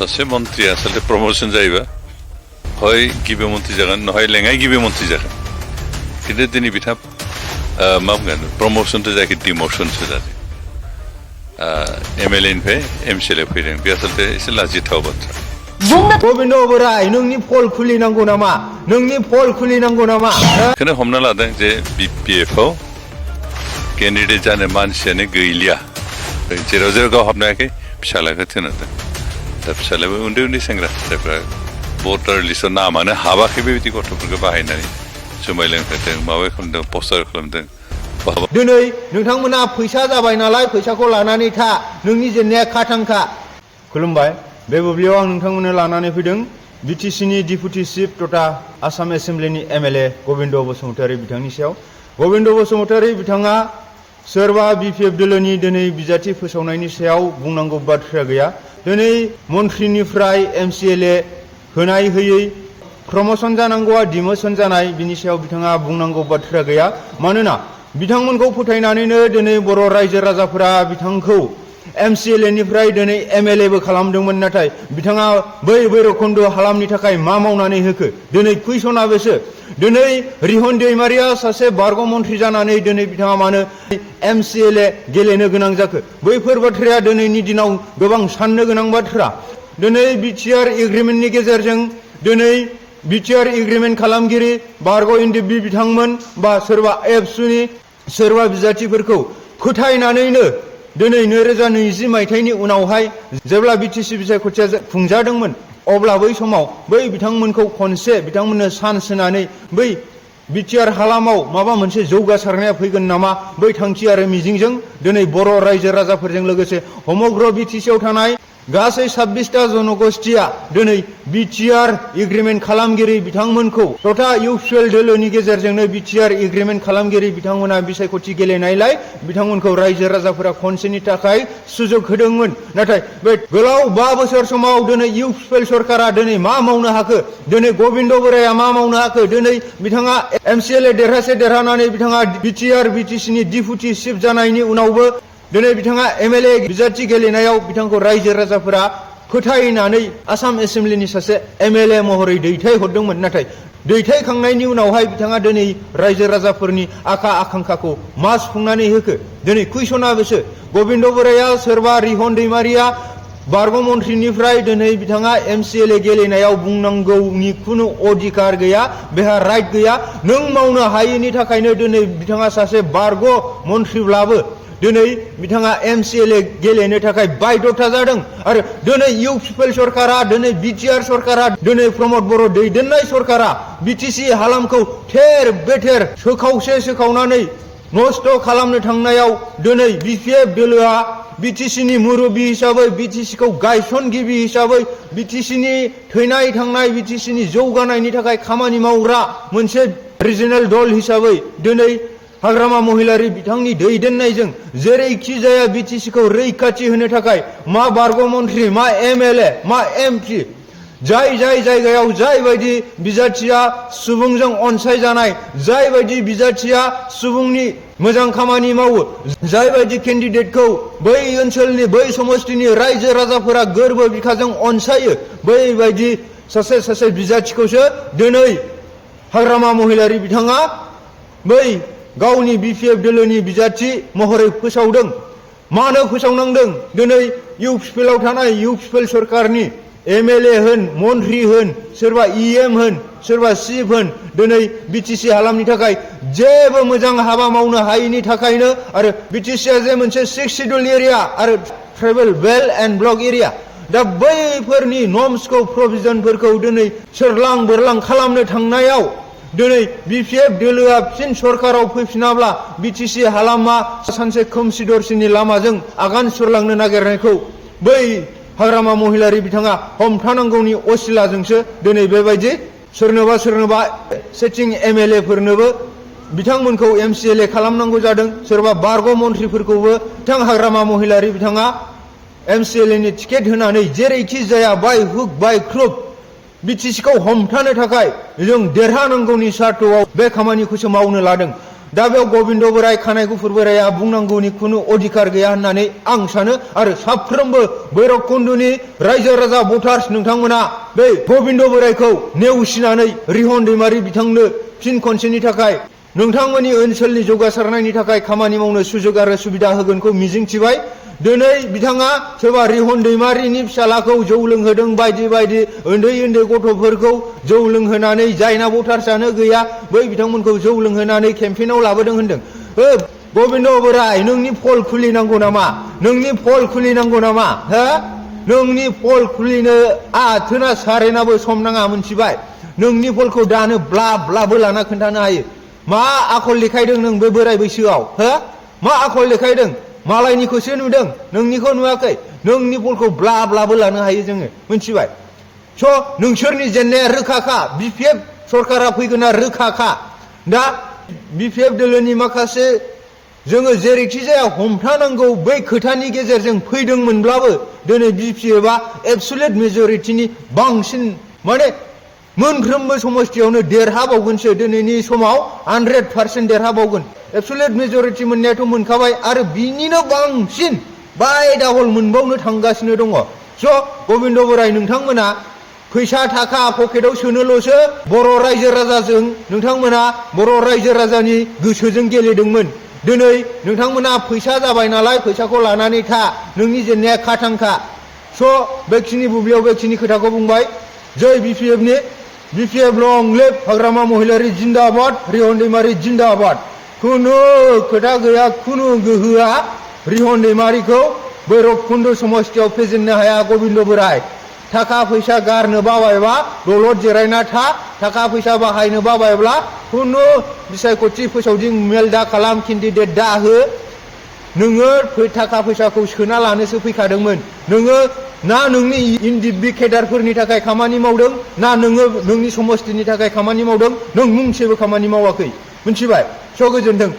सासे मन्त्रिया आसलते प्रमोशन जायोबा हय गिबि मन्त्रि जागोन नहय लेङाइ गिबि मन्त्रि जागोन खिन्थु दिनै बिथाङा मा बुंगोन प्रमोसनथ' जायाखै डिमोसनसो जादों एमएलए निफ्राय एमसिएलए फैदों बे आसलते एसे लाजिथाव बाथ्रा गोविन्द बोराय नोंनि फल खुलिनांगौ नामा नोंनि फल खुलिनांगौ नामा बेखौनो हमना लादों जे बिपिएफआव केन्डिडेट जानो मानसियानो गैलिया जेराव जेराव गाव हाबनो हायाखै फिसालाखौ थिनहरदों दा फिसालायाबो उन्दै उन्दै सेंग्रा जायफ्रा भटार लिस्टआव नामानो हाबाखै बेबायदि गथ'फोरखौ बाहायनानै जुमाय लोंहोदों माबा खालामदों पस्टार खालामदों दिनै नोंथांमोना फैसा जाबाय नालाय फैसाखौ लानानै था नोंनि जेननाया खाथांखा खुलुमबाय बे बुब्लियाव आं नोंथांमोननो लानानै फैदों बिटिसिनि डिपुटि चिफ तथा आसाम एसेम्ब्लिनि एमएलए गबिन्द बसुमतारी बिथांनि सायाव गबिन्द बसुमतारी बिथाङा सोरबा बिपिएफ दोलोनि दिनै बिजाथि फोसावनायनि सायाव बुंनांगौ बाथ्रा गैया दिनै मन्थ्रिनिफ्राय एमसिएलए होनाय होयै प्रमोशन जानांगौआ डिमोशन जानाय बिनि सायाव बिथाङा बुंनांगौ बाथ्रा गैया मानोना बिथांमोनखौ फोथायनानैनो दिनै बर' रायजो राजाफोरा बिथांखौ एमसिएलए निफ्राय दिनै एमएलएबो खालामदोंमोन नाथाय बिथाङा बै भैरबकुन्द हालामनि थाखाय मा मावनानै होखो दिनै कुइसना बेसो दिनै रिहन दैमारिया सासे बारग' मन्थ्रि जानानै दिनै बिथाङा मानो एमसिएलए गेलेनो गोनां जाखो बैफोर बाथ्राया दिनैनि दिनाव गोबां साननो गोनां बाथ्रा दिनै बिटिआर एग्रिमेन्टनि गेजेरजों दिनै बिटिआर एग्रिमेन्ट खालामगिरि बारग' एनडिएफबि बिथांमोन बा सोरबा एबसुनि सोरबा बिजाथिफोरखौ फोथायनानैनो दिनै 2020 मायथाइनि उनावहाय जेब्ला बिटिसि बिसायख'थिया खुंजादोंमोन अब्ला बै समाव बै बिथांमोनखौ खनसे बिथांमोननो चान्स होनानै बै बिटिआर हालामाव माबा मोनसे जौगासारनाया फैगोन नामा बै थांखि आरो मिजिंजों दिनै बर' रायजो राजाफोरजों लोगोसे समग्र बिटिसिआव थानाय गासै 26टा जनगोष्ठीया दिनै बिटिआर एग्रिमेन्ट खालामगिरि बिथांमोनखौ तथा इउपिएल दोलोनि गेजेरजोंनो बिटिआर एग्रिमेन्ट खालामगिरि बिथांमोना बिसायख'थि गेलेनायलाय बिथांमोनखौ रायजो राजाफोरा खनसेनि थाखाय सुजुग होदोंमोन नाथाय बे गोलाव 5 बोसोर समाव दिनै इउपिएल सरकारा दिनै मा मावनो हाखो दिनै गबिन्द बोराया मा मावनो हाखो दिनै बिथाङा एमसिएलए देरहानानै बिथाङा बिटिआर बिटिसिनि डिपुटि चिफ जानायनि उनावबो दिनै बिथाङा एमएलए बिजाथि गेलेनायाव बिथांखौ रायजो राजाफोरा फोथायनानै आसाम एसेम्ब्लिनि सासे एमएलए महरै दैथायहरदोंमोन नाथाय दैथायखांनायनि उनावहाय बिथाङा दिनै रायजो राजाफोरनि आखा आकांक्षाखौ मा सुफुंनानै होखो दिनै कुइसना बेसो गबिन्द बोराया सोरबा रिहन दैमारिया बारग' मन्थ्रिनिफ्राय दिनै बिथाङा एमसिएलए गेलेनायाव बुंनांगौनि खुनु अधिकार गैया बेहा राइट गैया नों मावनो हायैनि थाखायनो दिनै बिथाङा सासे बारग' मन्थ्रिब्लाबो दिनै बिथाङा एमसिएलए गेलेनो थाखाय बाध्यता जादों आरो दिनै इउपिएल सरकारा दिनै बिटिआर सरकारा दिनै प्रमद बर' दैदेननाय सरकारा बिटिसि हालामखौ थेर बेथेर सोखावनानै नस्थ' खालामनो थांनायाव दिनै बिपिएफ दोलोआ बिटिसिनि मुरब्बी हिसाबै बिटिसिखौ गायसनगिरि हिसाबै बिटिसिनि थैनाय थांनाय बिटिसिनि जौगानायनि थाखाय खामानि मावग्रा मोनसे रिजनेल दल हिसाबै दिनै हाग्रामा महिलारि बिथांनि दैदेननायजों जेरैखि जाया बिटिसिखौ रैखाथि होनो थाखाय मा बारग' मन्थ्रि मा एमएलए मा एमपि जाय जायगायाव जाय बायदि बिजाथिया सुबुंजों अनसायजानाय जाय बायदि बिजाथिया सुबुंनि मोजां खामानि मावो जाय बायदि केन्डिडेटखौ बै ओनसोलनि बै समष्टिनि रायजो राजाफोरा गोरबो बिखाजों अनसायो बै बायदि सासे बिजाथिखौसो दिनै हाग्रामा महिलारि बिथाङा बै गावनि बिपिएफ दोलोनि बिजाथि महरै फोसावदों मानो फोसावनांदों दिनै इउपिएलआव थानाय इउपिएल सरकारनि एमएलए होन मन्थ्रि होन सोरबा इएम होन सोरबा चिफ होन दिनै बिटिसि हालामनि थाखाय जेबो मोजां हाबा मावनो हायैनि थाखायनो आरो बिटिसिआ जे मोनसे 6 शिड्युल एरिया आरो tribal belt and block area दा बैफोरनि नर्म्सखौ प्रभिजनफोरखौ दिनै सोरलां बोरलां खालामनो थांनायाव दिनै बिपिएफ दोलोआ फिन सरकाराव फैफिनाब्ला बिटिसि हालामा सानसे खोमसि दरसिनि लामाजों आगान सुरलांनो नागिरनायखौ बै हाग्रामा महिलारि बिथाङा हमथानांगौनि असिलाजोंसो दिनै बेबायदि सोरनोबा सेटिं एमएलए फोरनोबो बिथांमोनखौ एमसिएलए खालामनांगौ जादों सोरबा बारग' मन्थ्रिफोरखौबो बिथां हाग्रामा महिलारि बिथाङा एमसिएलए नि टिकेट होनानै जेरैखि जाया बाय हुक बाय क्रुक बिटिसिखौ हमथानो थाखाय जों देरहानांगौनि सार्थआव बे खामानिखौसो मावनो लादों दा बेयाव गबिन्द बोराय खानाय गुफुर बोराया बुंनांगौनि खुनु अधिकार गैया होननानै आं सानो आरो साफ्रोमबो भैरबकुन्दनि रायजो राजा भटार्स नोंथांमोना बे गबिन्द बोरायखौ नेवसिनानै रिहन दैमारि बिथांनो फिन खनसेनि थाखाय नोंथांमोननि ओनसोलनि जौगासारनायनि थाखाय खामानि मावनो सुजुग आरो सुबिदा होगोनखौ मिजिंथिबाय। दिनै बिथाङा सोरबा रिहन दैमारिनि फिसालाखौ जौ लोंहोदों बायदि बायदि उन्दै उन्दै गथ'फोरखौ जौ लोंहोनानै जायना भटार्सआनो गैया बै बिथांमोनखौ जौ लोंहोनानै केम्पेइनाव लाबोदों होनदों। गबिन्द बोराय नोंनि पल खुलिनांगौ नामा? नोंनि पल खुलिनांगौ नामा? हो नोंनि पल खुलिनो आथोना सारेनाबो सम नाङा मोनथिबाय। नोंनि पलखौ दानो ब्ला ब्लाबो लाना खोन्थानो हायो। मा आखल देखायदों नों बे बोराय बैसोआव? हो मा आखल देखायदों? मालायनिखौसो नुदों नोंनिखौ नुवाखै। नोंनि बलखौ ब्ला ब्लाबो लानो हायो जोङो मोनथिबाय। स' नोंसोरनि जेननाया रोखाखा। बिपिएफ सरकारा फैगोना रोखाखा। दा बिपिएफ दोलोनि माखासे जोङो जेरैखि जाया हमथानांगौ बै खोथानि गेजेरजों फैदोंमोनब्लाबो दिनै बिपिएफआ एबसुलेट मेजरिटिनि बांसिन माने मोनफ्रोमबो समस्थियावनो देरहाबावगोनसो। दिनैनि समाव 100% देरहाबावगोन। एबसुलेट मेजरिटि मोननायाथ' मोनखाबाय आरो बिनिनो बांसिन बाय डाबल मोनबावनो थांगासिनो दङ। स' गबिन्द बोराय नोंथांमोना फैसा थाखा पकेटाव सोनोल'सो बर' रायजो राजाजों नोंथांमोना बर' रायजो राजानि गोसोजों गेलेदोंमोन। दिनै नोंथांमोना फैसा जाबाय नालाय फैसाखौ लानानै था। नोंनि जेननाया खाथांखा। स' बेखिनि बुब्लियाव बेखिनि खोथाखौ बुंबाय। जय बिपिएफनि बिपिएफ लं लिभ हाग्रामा महिलारि जिन्दाबाद रिहन दैमारि जिन्दाबाद। खुनु खोथा गैया खुनु गोहोआ रिहन दैमारिखौ भैरबकुन्द समस्थियाव फेजेननो हाया। गबिन्द बोराय थाखा फैसा गारनो बाबायबा दलद जिरायना था। थाखा फैसा बाहायनो बाबायब्ला खुनु बिसायख'थि फोसावदिं मेल दा खालाम केन्डिडेट दा हो। नोङो थाखा फैसाखौ सोना लानोसो फैखादोंमोन। नोङो ना नोंनि इन्डिपि केडारफोरनि थाखाय खामानि मावदों ना नोङो नोंनि समस्थिनि थाखाय खामानि मावदों। नों मुंसेबो खामानि मावाखै मोनथिबाय। स' गोजोन्थों।